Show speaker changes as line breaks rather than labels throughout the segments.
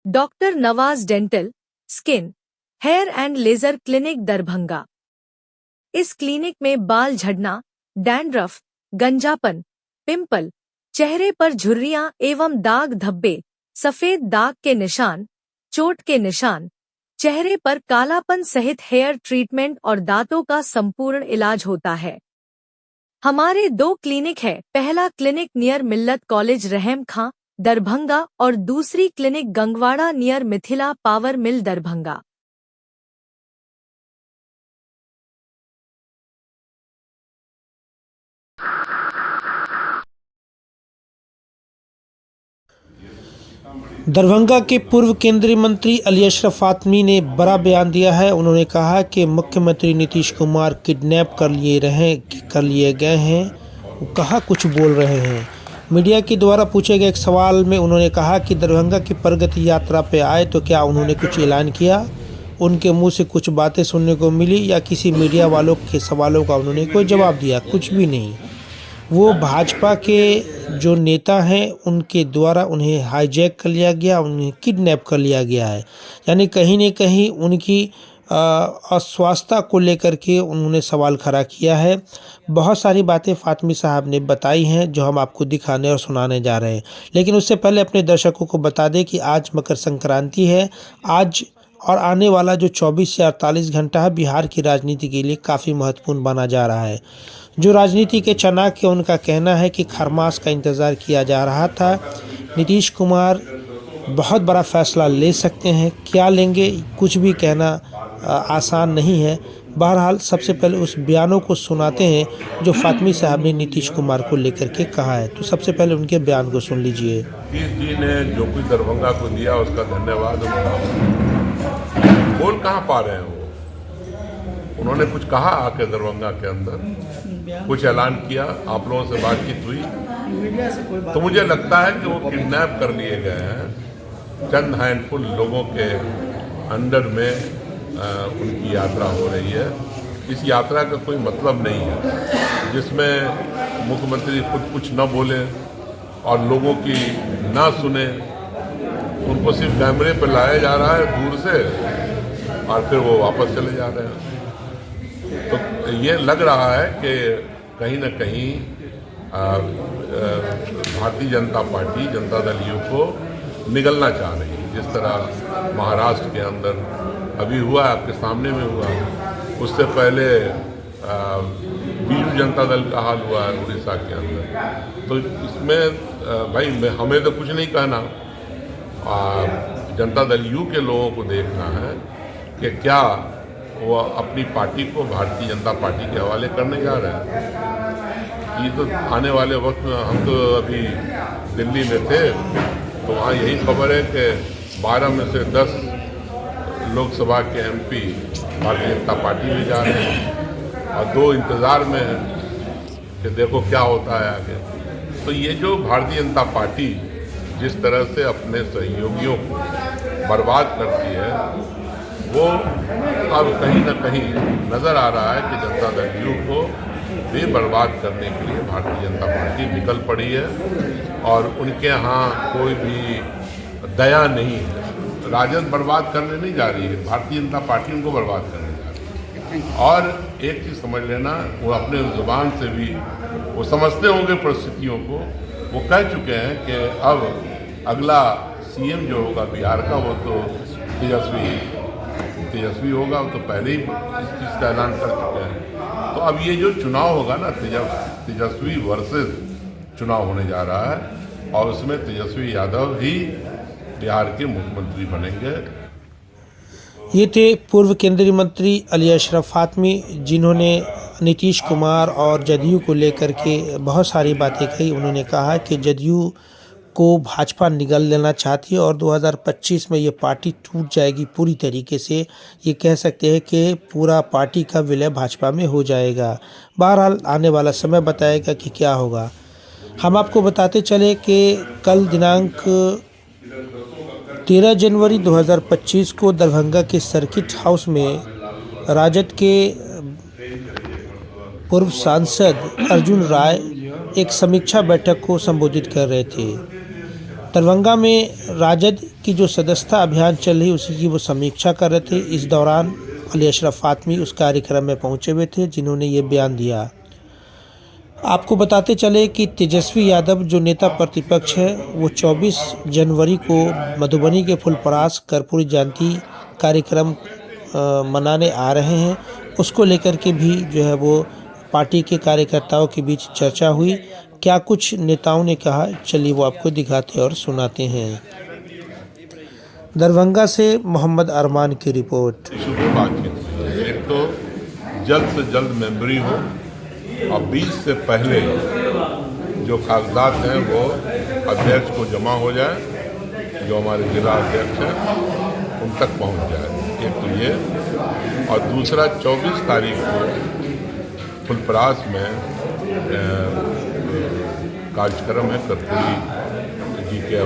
Doctor Nawaz dental, skin, hair and laser clinic Darbhanga. इस clinic में बाल झड़ना, डैंड्रफ, गंजापन, पिंपल, चेहरे पर झुर्रियां एवं दाग धब्बे, सफेद दाग के निशान, चोट के निशान, चेहरे पर कालापन सहित हेयर ट्रीटमेंट और दांतों का संपूर्ण इलाज होता है। हमारे 2 क्लिनिक है। पहला क्लिनिक नियर मिल्लत कॉलेज रहम खां दरभंगा और दूसरी clinic Gangwara near Mithila power mill Darbhanga.
Darbhanga के पूर्व केंद्रीय मंत्री अली अशरफ फातमी ने बड़ा बयान दिया है। उन्होंने कहा कि मुख्यमंत्री नीतीश कुमार किडनैप कर लिए गए हैं। वो कहाँ कुछ बोल रहे हैं। मीडिया के द्वारा पूछे गए एक सवाल में उन्होंने कहा कि दरभंगा की प्रगति यात्रा पे आए तो क्या उन्होंने कुछ ऐलान किया। उनके मुंह से कुछ बातें सुनने को मिली या किसी मीडिया वालों के सवालों का उन्होंने कोई जवाब दिया, कुछ भी नहीं। वो भाजपा के जो नेता हैं उनके द्वारा उन्हें हाईजैक कर लिया गया, उन्हें किडनैप कर लिया गया है। यानी कहीं न कहीं उनकी अस्वस्थता को लेकर के उन्होंने सवाल खड़ा किया है। बहुत सारी बातें फातमी साहब ने बताई हैं जो हम आपको दिखाने और सुनाने जा रहे हैं। लेकिन उससे पहले अपने दर्शकों को बता दें कि आज मकर संक्रांति है। आज और आने वाला जो 24 से 48 घंटा है बिहार की राजनीति के लिए काफ़ी महत्वपूर्ण माना जा रहा है। जो राजनीति के चाणक्य उनका कहना है कि खरमास का इंतज़ार किया जा रहा था। नीतीश कुमार बहुत बड़ा फैसला ले सकते हैं, क्या लेंगे कुछ भी कहना आसान नहीं है। बहरहाल सबसे पहले उस बयानों को सुनाते हैं जो फातमी साहब ने नीतीश कुमार को लेकर के कहा है। तो सबसे पहले उनके बयान को सुन लीजिए।
नीतीश जी ने जो कुछ दरभंगा को दिया उसका धन्यवाद। बोल कहाँ पा रहे हैं वो? उन्होंने कुछ कहा आके दरभंगा के अंदर, कुछ ऐलान किया, आप लोगों से बातचीत हुई। तो मुझे लगता है कि वो किडनैप कर लिए गए हैं। चंद हैंडफुल लोगों के अंडर में उनकी यात्रा हो रही है। इस यात्रा का कोई मतलब नहीं है जिसमें मुख्यमंत्री खुद कुछ न बोले और लोगों की ना सुने। उनको सिर्फ कैमरे पर लाया जा रहा है दूर से और फिर वो वापस चले जा रहे हैं। तो ये लग रहा है कि कहीं न कहीं भारतीय जनता पार्टी, जनता दल यू को निगलना चाह रही है। जिस तरह महाराष्ट्र के अंदर अभी हुआ, आपके सामने में हुआ, उससे पहले बीजू जनता दल का हाल हुआ है उड़ीसा के अंदर। तो इसमें भाई हमें तो कुछ नहीं कहना, जनता दल यू के लोगों को देखना है कि क्या वो अपनी पार्टी को भारतीय जनता पार्टी के हवाले करने जा रहे हैं। ये तो आने वाले वक्त में, हम तो अभी दिल्ली में थे तो वहाँ यही खबर है कि 12 में से 10 लोकसभा के एमपी भारतीय जनता पार्टी में जा रहे हैं और 2 इंतज़ार में हैं कि देखो क्या होता है आगे। तो ये जो भारतीय जनता पार्टी जिस तरह से अपने सहयोगियों को बर्बाद करती है, वो अब कहीं न कहीं नज़र आ रहा है कि जनता दल यू को भी बर्बाद करने के लिए भारतीय जनता पार्टी निकल पड़ी है और उनके यहाँ कोई भी दया नहीं है। राजद बर्बाद करने नहीं जा रही है, भारतीय जनता पार्टी उनको बर्बाद करने जा रही है। और एक चीज़ समझ लेना, वो अपने जुबान से भी वो समझते होंगे परिस्थितियों को। वो कह चुके हैं कि अब अगला सीएम जो होगा बिहार का वो तो तेजस्वी होगा। वो तो पहले ही इस चीज़ का ऐलान कर चुके हैं। तो अब ये जो चुनाव होगा ना, तेजस्वी वर्सेस चुनाव होने जा रहा है और उसमें तेजस्वी यादव ही बिहार के मुख्यमंत्री बनेंगे।
ये थे पूर्व केंद्रीय मंत्री अली अशरफ फातमी, जिन्होंने नीतीश कुमार और जदयू को लेकर के बहुत सारी बातें कही। उन्होंने कहा कि जदयू को भाजपा निगल लेना चाहती है और 2025 में ये पार्टी टूट जाएगी पूरी तरीके से। ये कह सकते हैं कि पूरा पार्टी का विलय भाजपा में हो जाएगा। बहरहाल आने वाला समय बताएगा कि क्या होगा। हम आपको बताते चले कि कल दिनांक 13 जनवरी 2025 को दरभंगा के सर्किट हाउस में राजद के पूर्व सांसद अर्जुन राय एक समीक्षा बैठक को संबोधित कर रहे थे। दरभंगा में राजद की जो सदस्यता अभियान चल रही उसी की वो समीक्षा कर रहे थे। इस दौरान अली अशरफ फातमी उस कार्यक्रम में पहुंचे हुए थे जिन्होंने ये बयान दिया। आपको बताते चले कि तेजस्वी यादव जो नेता प्रतिपक्ष है वो 24 जनवरी को मधुबनी के फुलपरास कर्पूरी जयंती कार्यक्रम मनाने आ रहे हैं। उसको लेकर के भी जो है वो पार्टी के कार्यकर्ताओं के बीच चर्चा हुई। क्या कुछ नेताओं ने कहा, चलिए वो आपको दिखाते और सुनाते हैं। दरभंगा से मोहम्मद अरमान की रिपोर्ट।
बातचीत हुई, एक तो जल्द से जल्द मेमोरी हो और 20 से पहले जो कागजात हैं वो अध्यक्ष को जमा हो जाए, जो हमारे जिला अध्यक्ष हैं उन तक पहुंच जाए। एक तो ये, और दूसरा 24 तारीख को फुलपरास में कार्यक्रम है कर्पूरी जी के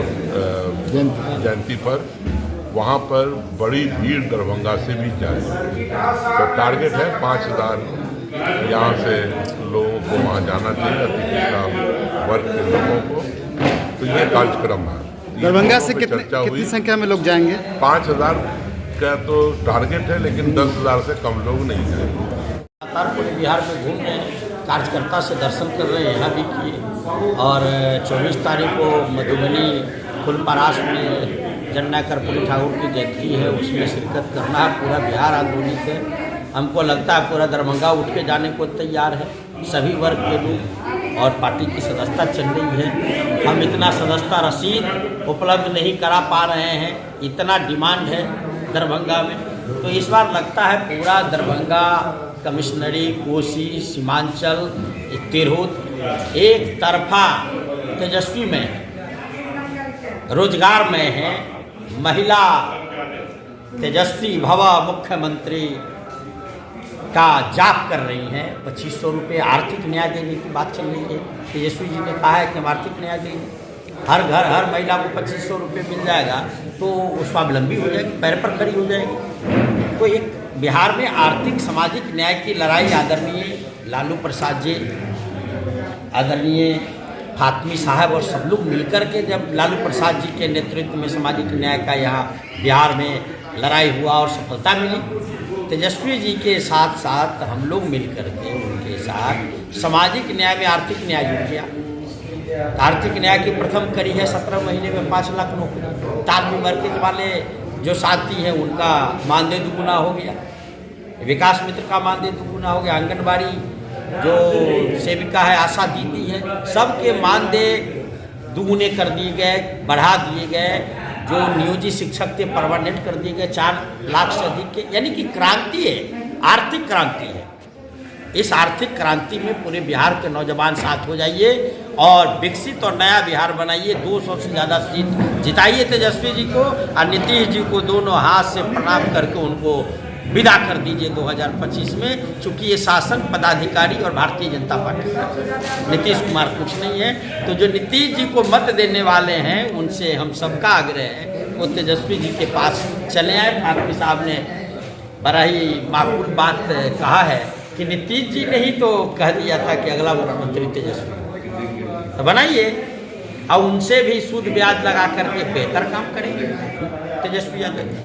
जयंती पर, वहाँ पर बड़ी भीड़ दरभंगा से भी जाए। तो टारगेट है 5000 यहाँ से लोगों को वहाँ जाना चाहिए, अति पिछड़ा वर्ग के लोगों को। तो ये कार्यक्रम है।
दरभंगा से कितनी संख्या में लोग जाएंगे?
5000 का तो टारगेट है, लेकिन 10,000 से कम लोग नहीं जाएंगे।
लगातार पूरे बिहार में घूम रहे हैं, कार्यकर्ता से दर्शन कर रहे हैं, यहाँ भी किए। और 24 तारीख को मधुबनी फुलपरास में जननायक कर्पूरी ठाकुर की जयंती है, उसमें शिरकत करना है। पूरा बिहार आंदोलित है। हमको लगता है पूरा दरभंगा उठ के जाने को तैयार है, सभी वर्ग के लोग। और पार्टी की सदस्यता चल रही है। हम इतना सदस्यता रसीद उपलब्ध नहीं करा पा रहे हैं, इतना डिमांड है दरभंगा में। तो इस बार लगता है पूरा दरभंगा, कमिश्नरी, कोसी, सीमांचल, तिरहुत एक तरफा तेजस्वी में है, रोजगार में है। महिला तेजस्वी भवा मुख्यमंत्री का जाप कर रही हैं। 2500 रुपये आर्थिक न्याय देने की बात चल रही है। तेजस्वी जी ने कहा है कि हम आर्थिक न्याय देंगे, हर घर हर महिला को 2500 रुपये मिल जाएगा तो वो स्वावलंबी हो जाएगी, पैर पर खड़ी हो जाएगी। तो एक बिहार में आर्थिक सामाजिक न्याय की लड़ाई आदरणीय लालू प्रसाद जी, आदरणीय फातमी साहब और सब लोग मिलकर के जब लालू प्रसाद जी के नेतृत्व में सामाजिक न्याय का यहाँ बिहार में लड़ाई हुआ और सफलता मिली, तेजस्वी जी के साथ साथ हम लोग मिलकर के उनके साथ सामाजिक न्याय में आर्थिक न्याय जुड़ गया। आर्थिक न्याय की प्रथम कड़ी है 17 महीने में 5 लाख नौकरी। ताल मर्केज वाले जो साथी हैं उनका मानदेय दुगुना हो गया, विकास मित्र का मानदेय दुगुना हो गया, आंगनबाड़ी जो सेविका है, आशा दीदी है, सबके मानदेय दुगुने कर दिए गए, बढ़ा दिए गए। जो नियोजित शिक्षक थे परमानेंट कर दिए गए 4 लाख से अधिक के। यानी कि क्रांति है, आर्थिक क्रांति है। इस आर्थिक क्रांति में पूरे बिहार के नौजवान साथ हो जाइए और विकसित और नया बिहार बनाइए। 200 से ज़्यादा सीट जिताइए तेजस्वी जी को और नीतीश जी को दोनों हाथ से प्रणाम करके उनको विदा कर दीजिए 2025 में। चूँकि ये शासन पदाधिकारी और भारतीय जनता पार्टी का, नीतीश कुमार कुछ नहीं है। तो जो नीतीश जी को मत देने वाले हैं उनसे हम सबका आग्रह है वो तेजस्वी जी के पास चले आए। फातमी साहब ने बड़ा ही माकूल बात कहा है कि नीतीश जी ने ही तो कह दिया था कि अगला मुख्यमंत्री तेजस्वी, तो बनाइए और उनसे भी सूद ब्याज लगा करके बेहतर काम करेंगे तेजस्वी यादव।